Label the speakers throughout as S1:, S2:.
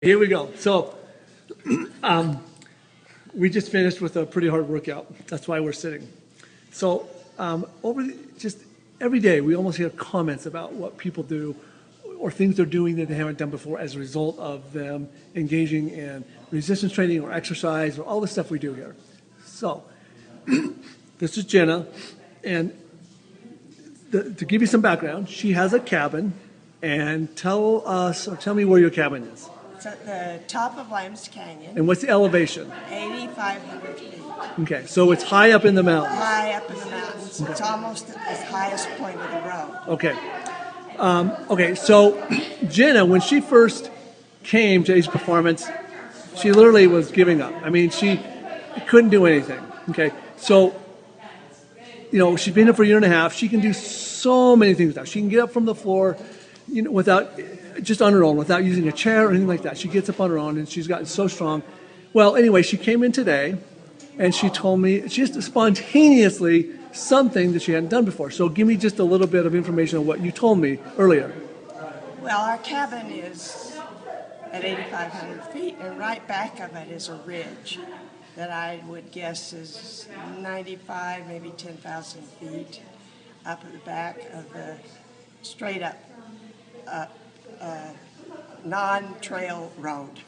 S1: Here we go. So we just finished with a pretty hard workout. That's why we're sitting. So just every day, we almost hear comments about what people do or things they're doing that they haven't done before as a result of them engaging in resistance training or exercise or all the stuff we do here. So this is Jenna, and to give you some background, she has a cabin, and tell me where your cabin is.
S2: It's at the top of Limes Canyon.
S1: And what's the elevation?
S2: 8,500 feet.
S1: Okay, so it's high up in the mountains.
S2: High up in the mountains. Okay. It's almost at the highest point of the road.
S1: Okay. Okay, so Jenna, when she first came to Ace Performance, she literally was giving up. I mean, she couldn't do anything. Okay, so, she's been here for a year and a half. She can do so many things now. She can get up from the floor, just on her own, without using a chair or anything like that. She gets up on her own, and she's gotten so strong. Well, anyway, she came in today, and she told me just spontaneously something that she hadn't done before. So give me just a little bit of information on what you told me earlier.
S2: Well, our cabin is at 8,500 feet, and right back of it is a ridge that I would guess is 95, maybe 10,000 feet up at the back of the straight up non-trail road.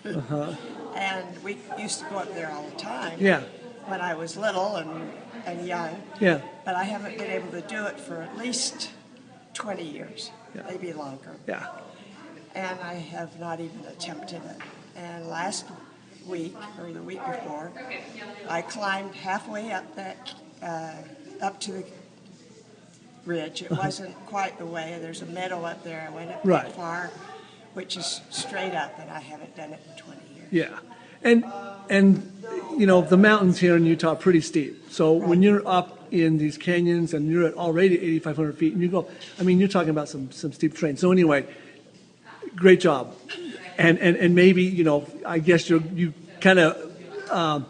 S2: And we used to go up there all the time.
S1: Yeah.
S2: When I was little and young.
S1: Yeah.
S2: But I haven't been able to do it for at least 20 years, maybe longer.
S1: Yeah.
S2: And I have not even attempted it. And last week, or the week before, I climbed halfway up up to the ridge. It wasn't quite the way. There's a meadow up there. I went up that far, which is straight up, and I haven't done it in 20 years.
S1: Yeah. And the mountains here in Utah are pretty steep. So when you're up in these canyons and you're at already 8,500 feet, and you're talking about some steep terrain. So anyway, great job. And maybe, I guess you kind of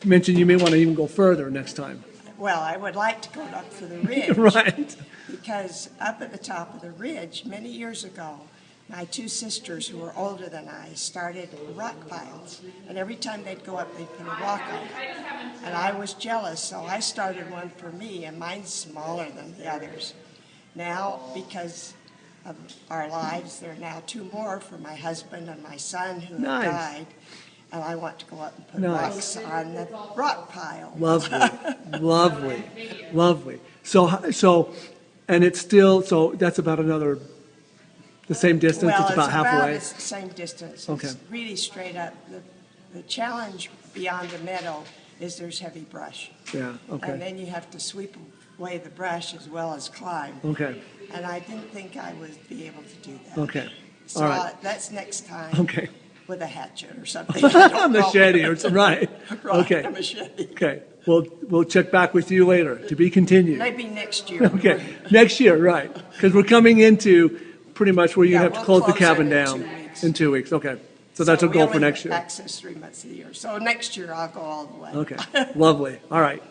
S1: mentioned you may want to even go further next time.
S2: Well, I would like to go up to the ridge.
S1: Right.
S2: Because up at the top of the ridge, many years ago, my two sisters, who were older than I, started rock piles. And every time they'd go up, they'd put a rock on it. And I was jealous, so I started one for me, and mine's smaller than the others. Now, because of our lives, there are now two more for my husband and my son who have died. And I want to go up and put rocks on the rock pile.
S1: Lovely. So, and it's still, so that's about the same distance?
S2: Well,
S1: it's about halfway?
S2: It's the same distance.
S1: Okay.
S2: It's really straight up. The challenge beyond the meadow is there's heavy brush.
S1: Yeah, okay.
S2: And then you have to sweep away the brush as well as climb.
S1: Okay.
S2: And I didn't think I would be able to do that.
S1: Okay.
S2: So
S1: all right.
S2: That's next time.
S1: Okay.
S2: With a hatchet or something.
S1: A machete or something, right. Okay.
S2: A machete.
S1: Okay. We'll check back with you later. To be continued.
S2: Maybe next year.
S1: Okay. Next year, right. Because we're coming into pretty much where you have to close the cabin down in 2 weeks. Okay. So that's a goal for next year.
S2: Access 3 months of the year. So next year I'll go all the way.
S1: Okay. Lovely. All right.